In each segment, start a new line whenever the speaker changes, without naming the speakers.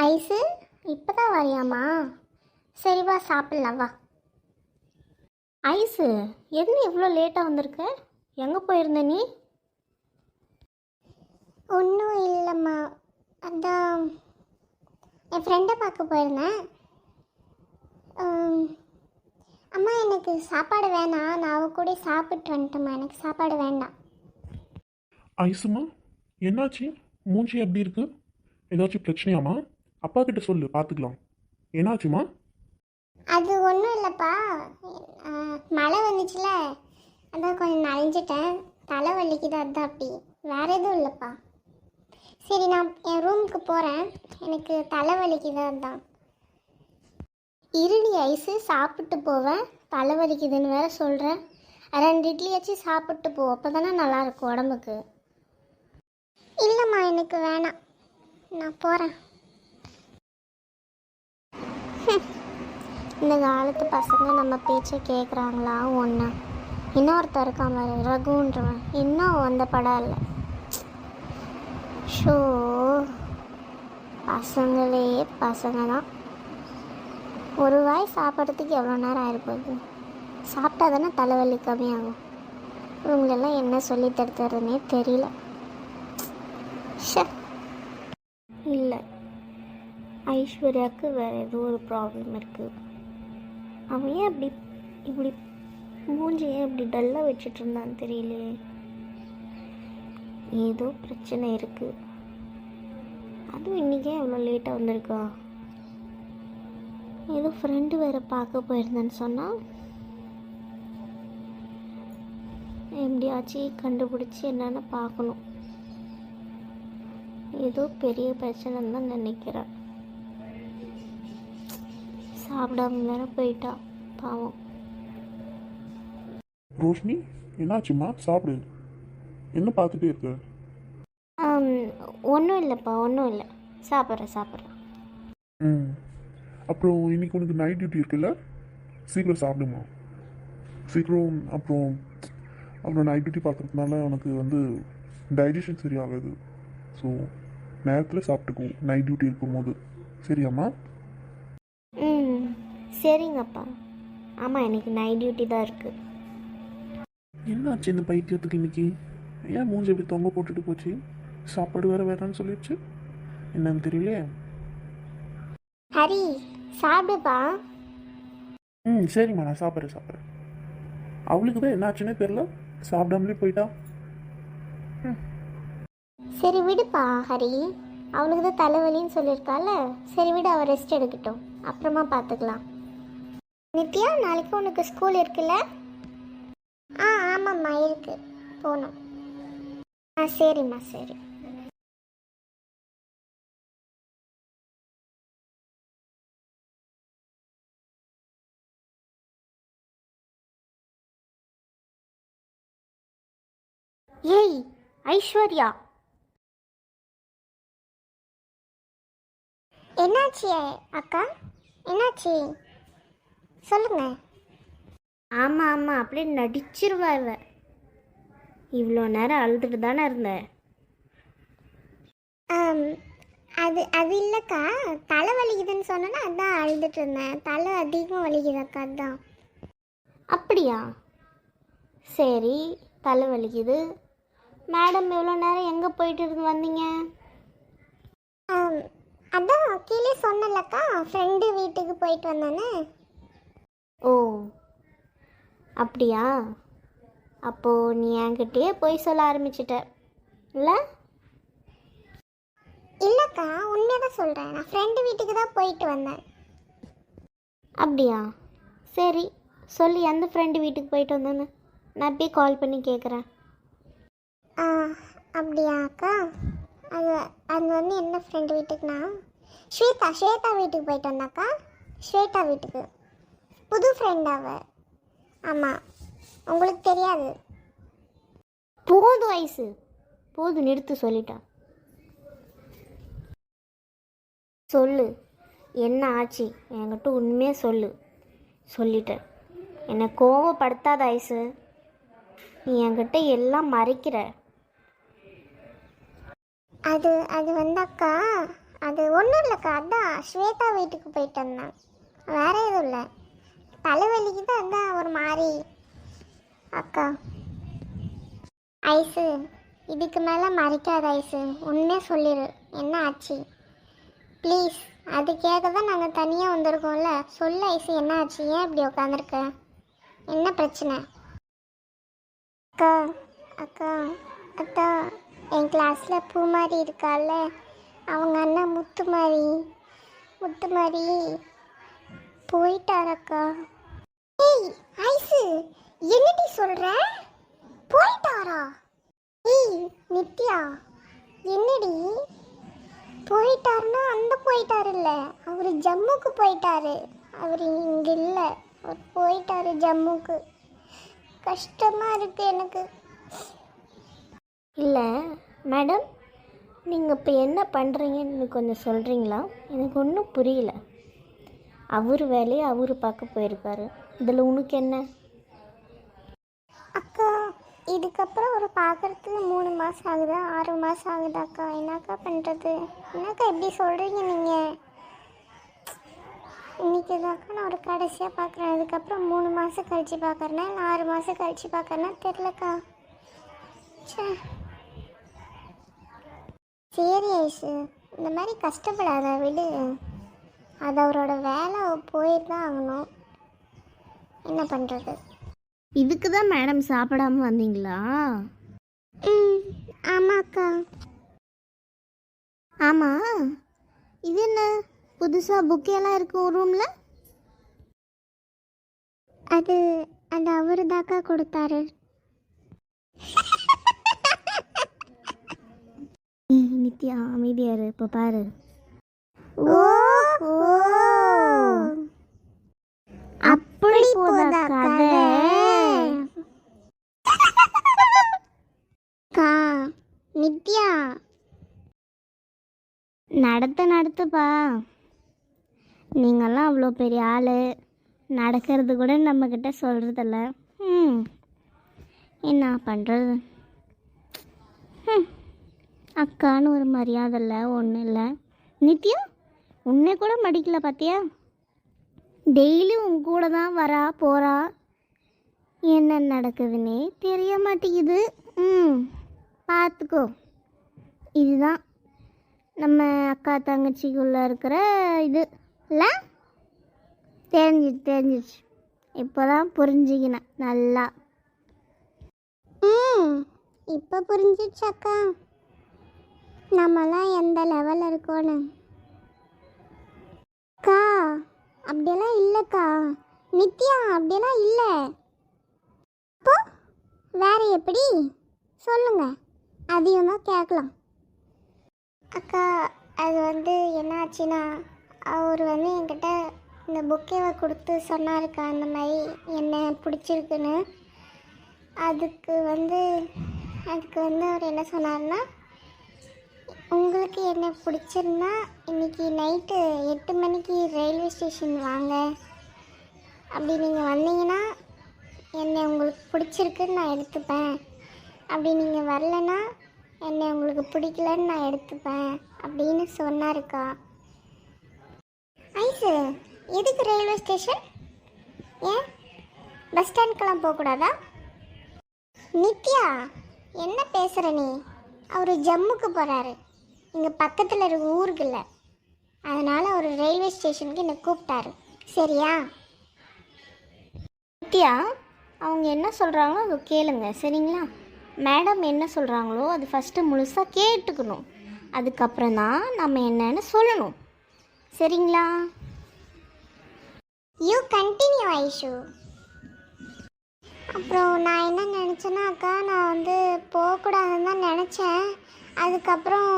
Ice இப்போ தான் வரியாம்மா? சரி வா சாப்பிட்லாம் வா. ஐஸு என்ன இவ்வளோ லேட்டாக வந்திருக்க? எங்கே போயிருந்த நீ?
ஒன்றும் இல்லைம்மா, அதான் என் ஃப்ரெண்டை பார்க்க போயிருந்தேன். அம்மா எனக்கு சாப்பாடு வேணாம், நான் அவ கூட சாப்பிட்டு வந்துட்டேம்மா, எனக்கு சாப்பாடு வேண்டாம்.
ஐசுமா, என்னாச்சு? மூஞ்சி எப்படி இருக்கு? ஏதாச்சும் பிரச்சனையாம்மா? அப்பா கிட்ட சொல்லு, பார்த்துக்கலாம். என்னாச்சுமா?
அது ஒன்றும் இல்லைப்பா, மழை வந்துச்சுல, அதான் கொஞ்சம் நனைஞ்சிட்டேன், தலை வலிக்குது, அதான் அப்படி, வேற எதுவும் இல்லைப்பா. சரி நான் என் ரூமுக்கு போகிறேன், எனக்கு தலை வலிக்குது அதான்.
இருடி ஐஸு, சாப்பிட்டு போவேன். தலைவலிக்குதுன்னு வேற சொல்கிறேன். 2 இட்லியாச்சும் சாப்பிட்டு போ, அப்போ தானே நல்லாயிருக்கும் உடம்புக்கு.
இல்லைம்மா எனக்கு வேணாம், நான் போகிறேன்.
இந்த காலத்து பசங்க நம்ம பேச்சை கேட்குறாங்களா ஒன்று? இன்னொருத்தர் இருக்கான் பாரு, ரகுன்றவன், இன்னும் வந்த படம் இல்லை. ஷோ, பசங்களே பசங்க தான். ஒரு வாய் சாப்பிட்றதுக்கு எவ்வளோ நேரம் ஆகிருப்போகுது? சாப்பிட்டா தானே தலைவலி கம்மியாகும். இவங்களெல்லாம் என்ன சொல்லி தடுத்துறதுனே தெரியல. இல்லை, ஐஸ்வர்யாவுக்கு வேறு ஏதோ ஒரு ப்ராப்ளம் இருக்குது. அவன் ஏன் இப்படி மூஞ்சி ஏன் இப்படி டல்லாக வச்சுட்டு இருந்தான்னு தெரியலையே. ஏதோ பிரச்சனை இருக்குது. அதுவும் இன்றைக்கே எவ்வளோ லேட்டாக வந்திருக்கா? ஏதோ ஃப்ரெண்டு வேறு பார்க்க போயிருந்தேன்னு சொன்னால், எப்படியாச்சும் கண்டுபிடிச்சி என்னென்னு பார்க்கணும். ஏதோ பெரிய பிரச்சனைன்னு தான் நினைக்கிறேன். சாப்பிடாம வேற போயிட்டா, பாவம்.
ரோஷினி, என்னாச்சுமா? சாப்பிடு. என்ன பார்த்துட்டே இருக்க?
ஒன்றும் இல்லைப்பா, ஒன்றும் இல்லை, சாப்பிட்றேன்.
ம், அப்புறம் இன்னைக்கு உனக்கு நைட் டியூட்டி இருக்குல்ல? சீக்கிரம் சாப்பிடுமா, சீக்கிரம். அப்புறம் நைட் டியூட்டி பார்க்குறதுனால உனக்கு டைஜஷன் சரியாகாது. ஸோ நேரத்தில் சாப்பிட்டுக்கோ, நைட் டியூட்டி இருக்கும்போது. சரியாம்மா?
ம், சரிங்கப்பா. ஆமாம், எனக்கு நைட் டியூட்டி தான் இருக்குது.
என்னாச்சு இந்த பைத்தியத்துக்கு இன்னைக்கு? ஏன் மூஞ்சி எப்படி தொங்க போட்டுட்டு போச்சு? சாப்பாடு வேறு வேறான்னு சொல்லிடுச்சு, என்னன்னு தெரியலையே.
ஹரி, சாப்பிடுப்பா.
ம், சரிம்மா, நான் சாப்பிட்றேன். அவளுக்கு தான் என்னாச்சுன்னே தெரில, சாப்பிடாமலே போயிட்டா.
சரி விடுப்பா ஹரி, அவளுக்கு தான் தலைவலின்னு சொல்லியிருக்கால. சரி விடு, அவள் ரெஸ்ட் எடுக்கட்டும், அப்புறமா பார்த்துக்கலாம். நித்யா, நாளைக்கு உனக்கு ஸ்கூல் இருக்குல்ல?
ஆமாம்மா இருக்கு, போகணும்.
சரிம்மா, சரி. ஏய் ஐஸ்வர்யா,
என்னாச்சு அக்கா, என்னாச்சு சொல்லுங்க.
ஆமாம், அப்படியே நடிச்சிருவா இவ. இவ்வளோ நேரம் அழுதுட்டு தானே இருந்தேன்.
அது இல்லைக்கா, தலை வலிக்குதுன்னு சொன்னேன்னா அதான் அழுதுட்டு இருந்தேன். தலை அதிகமாக வலிக்குது அக்கா, அதான்.
அப்படியா? சரி, தலை வலிக்குது. மேடம் எவ்வளோ நேரம் எங்கே போயிட்டு இருந்து வந்தீங்க?
அதான் கீழே சொன்னலக்கா, ஃப்ரெண்டு வீட்டுக்கு போயிட்டு வந்தானே.
ஓ அப்படியா? அப்போது நீ என்கிட்டயே போய் சொல்ல ஆரம்பிச்சிட்ட இல்லை?
இல்லைக்கா, உண்மையாக சொல்கிறேன், நான் ஃப்ரெண்டு வீட்டுக்கு தான் போயிட்டு வந்தேன்.
அப்படியா? சரி சொல்லி எந்த ஃப்ரெண்டு வீட்டுக்கு போயிட்டு வந்தேன்னு நான் போய் கால் பண்ணி கேட்குறேன்.
அப்படியா அக்கா? அது என்ன ஃப்ரெண்டு வீட்டுக்குண்ணா, ஸ்வேதா வீட்டுக்கு போயிட்டு வந்தாக்கா. ஸ்வேதா வீட்டுக்கு, புது ஃப்ரெண்டாவ. ஆமாம், உங்களுக்கு தெரியாது.
போதும் வயசு, போதும், நிறுத்து, சொல்லிட்டான். சொல்லு, என்ன ஆச்சு என்கிட்ட உண்மையாக சொல்லு. சொல்லிட்டேன், என்னை கோவப்படுத்தாத ஐசு. நீ என்கிட்ட எல்லாம் மறைக்கிற.
அது அக்கா, அது ஒன்றும் இல்லைக்கா, அதான் ஸ்வேதா வீட்டுக்கு போயிட்டு வந்தேன், வேற எதுவும் இல்லை. தலைவலிக்கு தான், அதான் ஒரு மாதிரி. அக்கா ஐஸு, இதுக்கு மேலே மறைக்காத ஐஸு, உண்மையே சொல்லிடு என்ன ஆச்சு ப்ளீஸ். அது கேட்க தான் நாங்கள் தனியாக வந்திருக்கோம்ல. சொல்லு ஐஸு, என்ன ஆச்சு, ஏன் இப்படி உட்காந்துருக்க, என்ன பிரச்சனை? அக்கா அக்கா அக்கா, என் கிளாஸில் பூமாரி இருக்கால, அவங்க அண்ணன் முத்துமாரி போயிட்டாரக்கா. ஏய் ஐஸு, என்னடி சொல்கிற, போயிட்டாரா? ஏய் நித்யா, என்னடி போயிட்டாருன்னா அந்த போயிட்டாரு இல்லை, அவர் ஜம்முக்கு போயிட்டாரு. அவர் இங்கே இல்லை, அவர் போயிட்டாரு ஜம்முக்கு. கஷ்டமாக இருக்குது எனக்கு.
இல்லை மேடம், நீங்கள் இப்போ என்ன பண்ணுறீங்கன்னு கொஞ்சம் சொல்கிறீங்களா? எனக்கு ஒன்றும் புரியல. அவர் வேலையை அவர் பார்க்க போயிருக்காரு, இதில் உனக்கு என்ன?
அக்கா இதுக்கப்புறம் ஒரு பார்க்குறதுக்கு 3 மாதம் ஆகுதா 6 மாதம் ஆகுதாக்கா, என்னக்கா பண்ணுறது? என்னக்கா எப்படி சொல்கிறீங்க நீங்கள்? இன்றைக்கி தாக்கா நான் ஒரு கடைசியாக பார்க்குறேன், அதுக்கப்புறம் 3 மாதம் கழித்து பார்க்குறேன்னா இல்லை 6 மாதம் கழித்து பார்க்குறேன்னா தெரிலக்கா. சே சரி ஐஷு, இந்த மாதிரி கஷ்டப்படாத விடு, அது அவரோட வேலை, போயிட்டு தான் ஆகணும், என்ன பண்ணுறது?
இதுக்கு தான் மேடம் சாப்பிடாம வந்தீங்களா?
ஆமாக்கா.
ஆமாம், இது என்ன புதுசாக புக்கெல்லாம் இருக்கும் ரூமில்?
அது அது அவரு தாக்கா கொடுத்தாரு.
நித்யா அமைதியாரு, இப்போ பாரு.
ஓ
அப்படி போதா கதை?
அக்கா நித்யா,
நடத்துப்பா. நீங்கள்லாம் அவ்வளோ பெரிய ஆள், நடக்கிறது கூட நம்மக்கிட்ட சொல்கிறதில்ல. என்ன பண்ணுறது? அக்கான்னு ஒரு மரியாதை இல்லை, ஒன்றும் இல்லை. நித்யா, உன்னை கூட மடிக்கல பார்த்தியா? டெய்லி உன் கூட தான் வரா போகிறா, என்ன நடக்குதுன்னே தெரிய மாட்டேங்குது. பார்த்துக்கோ, இதுதான் நம்ம அக்கா தங்கச்சிக்குள்ளே இருக்கிற இது இல்லை? தெரிஞ்சிச்சு இப்போ தான் புரிஞ்சுக்கினேன் நல்லா.
இப்போ புரிஞ்சிச்சு அக்கா, நம்மலாம் எந்த லெவலில் இருக்கோன்னு. அக்கா அப்படியெல்லாம் இல்லைக்கா, நித்யா அப்படியெல்லாம் இல்லை. அப்போ வேற எப்படி சொல்லுங்க, அதையும் தான் கேட்கலாம். அக்கா அது என்ன ஆச்சுன்னா, அவர் என்கிட்ட இந்த புக்கேவை கொடுத்து சொன்னாருக்கா, இந்த மாதிரி என்ன பிடிச்சிருக்குன்னு. அதுக்கு அவர் என்ன சொன்னார்னா, உங்களுக்கு என்ன பிடிச்சிருந்தா இன்றைக்கி நைட்டு 8 மணிக்கு ரயில்வே ஸ்டேஷன் வாங்க, அப்படி நீங்கள் வந்தீங்கன்னா என்னை உங்களுக்கு பிடிச்சிருக்குன்னு நான் எடுத்துப்பேன், அப்படி நீங்கள் வரலைன்னா என்னை உங்களுக்கு பிடிக்கலன்னு நான் எடுத்துப்பேன் அப்படின்னு சொன்னாருக்கா. ஐஸு, எதுக்கு ரயில்வே ஸ்டேஷன்? ஏன் பஸ் ஸ்டாண்டுக்கெல்லாம் போகக்கூடாதா? நித்யா என்ன பேசுகிற நீ? அவர் ஜம்முக்கு போகிறாரு, இங்கே பக்கத்தில் இருக்க ஊருக்கு இல்லை, அதனால் அவர் ரயில்வே ஸ்டேஷனுக்கு என்னை கூப்பிட்டாரு, சரியா?
நித்யா, அவங்க என்ன சொல்கிறாங்களோ அது கேளுங்க, சரிங்களா? மேடம் என்ன சொல்கிறாங்களோ அது ஃபஸ்ட்டு முழுசாக கேட்டுக்கணும், அதுக்கப்புறம் தான் நம்ம என்னன்னு சொல்லணும், சரிங்களா?
You continue Aishu. அப்புறம் நான் என்ன நினச்சேன்னா அக்கா, நான் போகக்கூடாதுன்னு தான் நினச்சேன். அதுக்கப்புறம்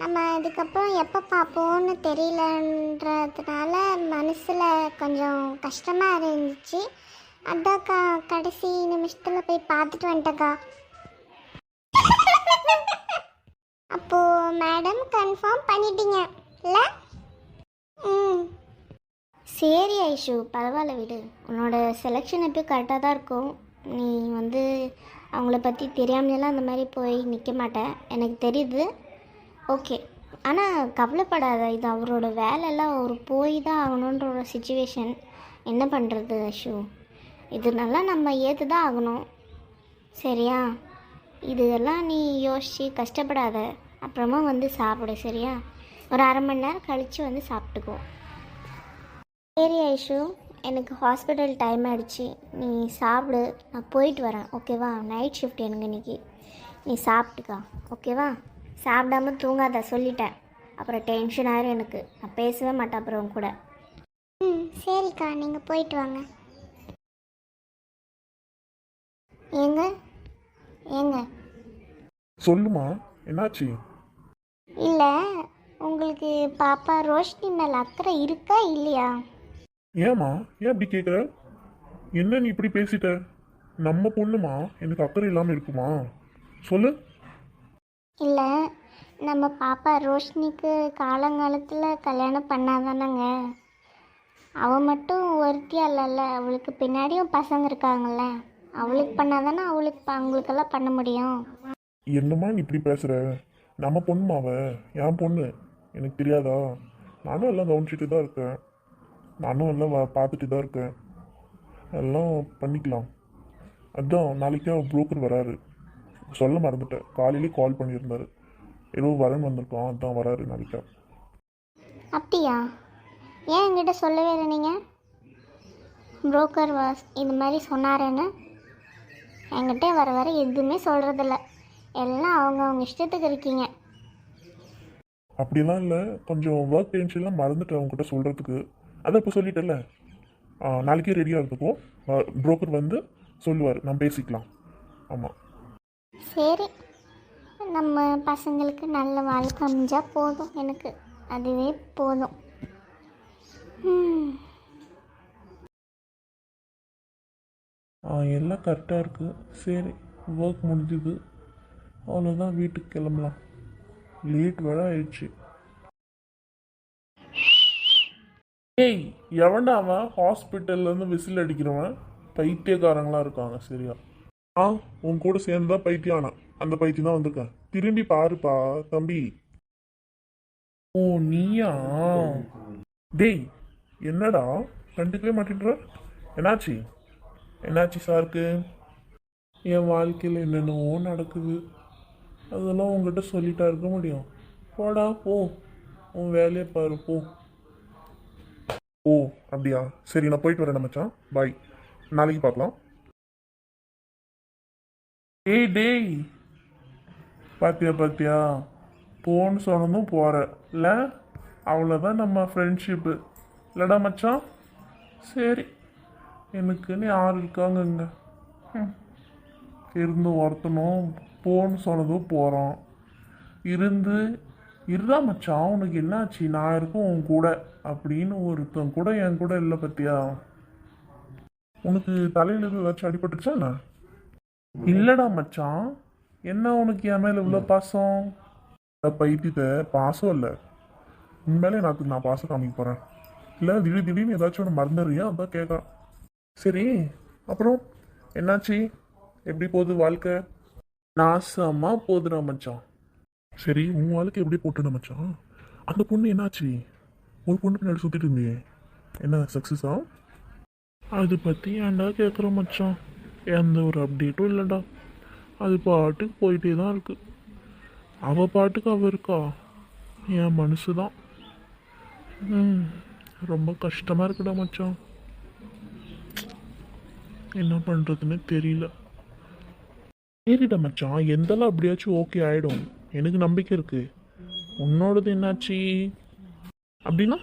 நம்ம இதுக்கப்புறம் எப்போ பார்ப்போன்னு தெரியலன்றதுனால மனசில் கொஞ்சம் கஷ்டமாக இருந்துச்சு. அதாக்கா கடைசி நிமிஷத்தில் போய் பார்த்துட்டு வந்துட்டக்கா. அப்போது மேடம் கன்ஃபார்ம் பண்ணிட்டீங்க இல்லை?
சரி ஐஷு, பரவாயில்ல விடு, உன்னோட செலெக்ஷன் எப்பயும் கரெக்டாக தான் இருக்கும். நீ அவங்கள பற்றி தெரியாமலாம் அந்த மாதிரி போய் நிற்க மாட்டேன், எனக்கு தெரியுது. ஓகே, ஆனால் கவலைப்படாத, இது அவரோட வேலையெல்லாம் அவர் போய் தான் ஆகணுன்ற ஒரு சுச்சுவேஷன். என்ன பண்ணுறது ஐஷு, இதனால நம்ம ஏற்று தான் ஆகணும். சரியா? இதெல்லாம் நீ யோசித்து கஷ்டப்படாத. அப்புறமா வந்து சாப்பிடு. சரியா? ஒரு அரை மணி நேரம் கழித்து வந்து சாப்பிட்டுக்கோ. சரி ஐஷு, எனக்கு ஹாஸ்பிட்டல் டைம் ஆகிடுச்சு, நீ சாப்பிடு. நான் போயிட்டு வரேன். ஓகேவா? நைட் ஷிஃப்ட் எனக்கு இன்னைக்கு. நீ சாப்பிட்டுக்கா. ஓகேவா? சாப்பிடாம தூங்காத, சொல்லிட்டேன். அப்புறம் டென்ஷன் ஆயிரும் எனக்கு. நான் பேசவே மாட்டேன் அப்புறம் உன் கூட.
ம் சரிக்கா, நீங்கள் போயிட்டு வாங்க. ஏங்க ஏங்க
சொல்லுமா, என்னாச்சு?
இல்லை, உங்களுக்கு பாப்பா ரோஷினி மேலே அக்கறை இருக்கா இல்லையா?
ஏம்மா, ஏன் அப்படி கேட்குற? என்ன நீ இப்படி பேசிட்ட? நம்ம பொண்ணுமா, எனக்கு அக்கறை இல்லாமல் இருக்குமா? சொல்லு.
இல்லை, நம்ம பாப்பா ரோஷினிக்கு காலங்காலத்தில் கல்யாணம் பண்ணாதானங்க. அவள் மட்டும் ஒருத்தியா இல்லைல்ல, அவளுக்கு பின்னாடியும் பசங்க இருக்காங்கல்ல. அவளுக்கு பண்ணாதானே அவங்களுக்கெல்லாம் பண்ண முடியும்.
என்னம்மா நீ இப்படி பேசுகிற? நம்ம பொண்ணுமா அவ, என் பொண்ணு. எனக்கு தெரியாதா? நானும் எல்லாம் கவனிச்சிட்டு தான் இருக்கேன். நானும் எல்லாம் பார்த்துட்டு தான் இருக்கேன். எல்லாம் பண்ணிக்கலாம். அதுதான் நாளைக்கு புரோக்கர் வராரு. சொல்ல மறந்துட்டேன். காலையிலே கால் பண்ணியிருந்தாரு. ஏதோ வரன் வந்திருக்கோம், அதுதான் வராரு நாளைக்கா.
அப்படியா? ஏன் என்கிட்ட சொல்லவே இல்லை நீங்கள்? புரோக்கர் இது மாதிரி சொன்னாருன்னு என்கிட்ட வர வர எதுவுமே சொல்கிறதில்ல. எல்லாம் அவங்க இஷ்டத்துக்கு இருக்கீங்க.
அப்படிலாம் இல்லை, கொஞ்சம் ஒர்க் டென்ஷன்லாம் மறந்துட்டேன் அவங்ககிட்ட சொல்கிறதுக்கு. அதான் இப்போ சொல்லிட்டேன்ல. நாளைக்கே ரெடியாக இருந்துக்கோ. புரோக்கர் வந்து சொல்லுவார், நான் பேசிக்கலாம். ஆமாம்.
சரி, நம்ம பசங்களுக்கு நல்ல வாழ்க்கை அமைஞ்சா போதும். எனக்கு அதுவே போதும்.
எல்லாம் கரெக்டாக இருக்குது. சரி, ஒர்க் முடிஞ்சுது, அவ்வளோதான், வீட்டுக்கு கிளம்பலாம். லேட் வேற ஆயிடுச்சு. ஏய், எவன்டா அவன் ஹாஸ்பிட்டல்லேருந்து விசில் அடிக்கிறவன்? பைத்தியக்காரங்களாம் இருக்காங்க. சரியா? உன் கூட சேர்ந்து தான் பைத்தியம் ஆனான். அந்த பைத்தியம் தான் வந்திருக்கேன். திரும்பி பாருப்பா தம்பி. ஓ நீயா? டேய், என்னடா கண்டுக்கவே மாட்டேன்ற? என்னாச்சு? என்னாச்சு சாருக்கு? என் வாழ்க்கையில் என்னென்னவோ நடக்குது. அதெல்லாம் உங்ககிட்ட சொல்லிட்டா இருக்க முடியும்? போடா போ, உன் வேலையை பாரு போ. ஓ அப்படியா? சரி, நான் போயிட்டு வரேன் மச்சான். பாய், நாளைக்கு பார்க்கலாம். ஏய் டேய், பாத்தியா போன்னு சொன்னதும் போகிற இல்லை? அவ்வளோதான் நம்ம ஃப்ரெண்ட்ஷிப்பு இல்லைடா மச்சான்? சரி, எனக்குன்னு யார் இருக்காங்கங்க. இருந்து ஒருத்தனும் போன்னு சொன்னதும் போகிறோம். இருடா மச்சான், உனக்கு என்னாச்சு? நான் இருக்கும் உன் கூட அப்படின்னு ஒருத்தன் கூட என் கூட இல்லை பத்தியா? உனக்கு தலையில் ஏதாச்சும் அடிபட்டுச்சா என்ன? இல்லைடா மச்சான், என்ன உனக்கு என் மேலே இவ்வளோ பாசம்? பைத்தியத்தை பாசம் இல்லை, உண்மையிலே நான் பாசம் காமிக்க போகிறேன். இல்லை திடீர்னு ஏதாச்சும் ஒன்று மறந்துடுறியா? அதான் கேட்குறேன். சரி, அப்புறம் என்னாச்சு? எப்படி போகுது வாழ்க்கை? நாசமாக போகுதுடா மச்சான். சரி, உன் வாழ்க்கை எப்படி போட்டுடா மச்சான்? அந்த பொண்ணு என்னாச்சு? ஒரு பொண்ணு பின்னாடி சுற்றிட்டு இருந்தியே, என்ன சக்ஸஸா? அதை பற்றி ஏன்டா கேட்குற மச்சான்? எந்த ஒரு அப்டேட்டும் இல்லைடா. அது பாட்டுக்கு போயிட்டே தான் இருக்கு. அவள் பாட்டுக்கு அவள் இருக்கா, என் மனசு தான். ரொம்ப கஷ்டமாக இருக்குடா மச்சான். என்ன பண்ணுறதுன்னு தெரியல. சரிடா மச்சான், எந்தெல்லாம் அப்படியாச்சும் ஓகே ஆகிடும், எனக்கு நம்பிக்கை இருக்கு. உன்னோடது என்னாச்சு? அப்படின்னா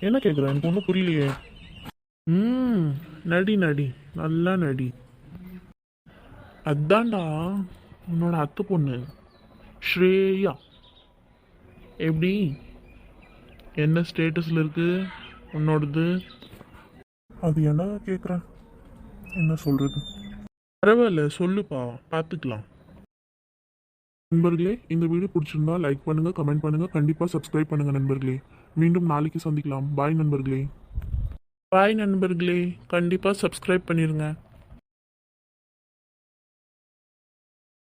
என்ன கேட்குற? எனக்கு ஒன்றும் புரியலையே. நடி நல்லா நடி. அதான்டா உன்னோட அத்தை பொண்ணு ஸ்ரேயா. எப்படி, என்ன ஸ்டேட்டஸில் இருக்கு உன்னோடது? அது என்ன கேட்குறேன், என்ன சொல்கிறது? பரவாயில்ல, சொல்லுப்பா, பார்த்துக்கலாம். நண்பர்களே, இந்த வீடியோ பிடிச்சிருந்தா லைக் பண்ணுங்கள், கமெண்ட் பண்ணுங்கள், கண்டிப்பாக சப்ஸ்கிரைப் பண்ணுங்கள் நண்பர்களே. மீண்டும் நாளைக்கு சந்திக்கலாம். பாய் நண்பர்களே. பாய் நண்பர்களே, கண்டிப்பாக சப்ஸ்கிரைப் பண்ணிடுங்க.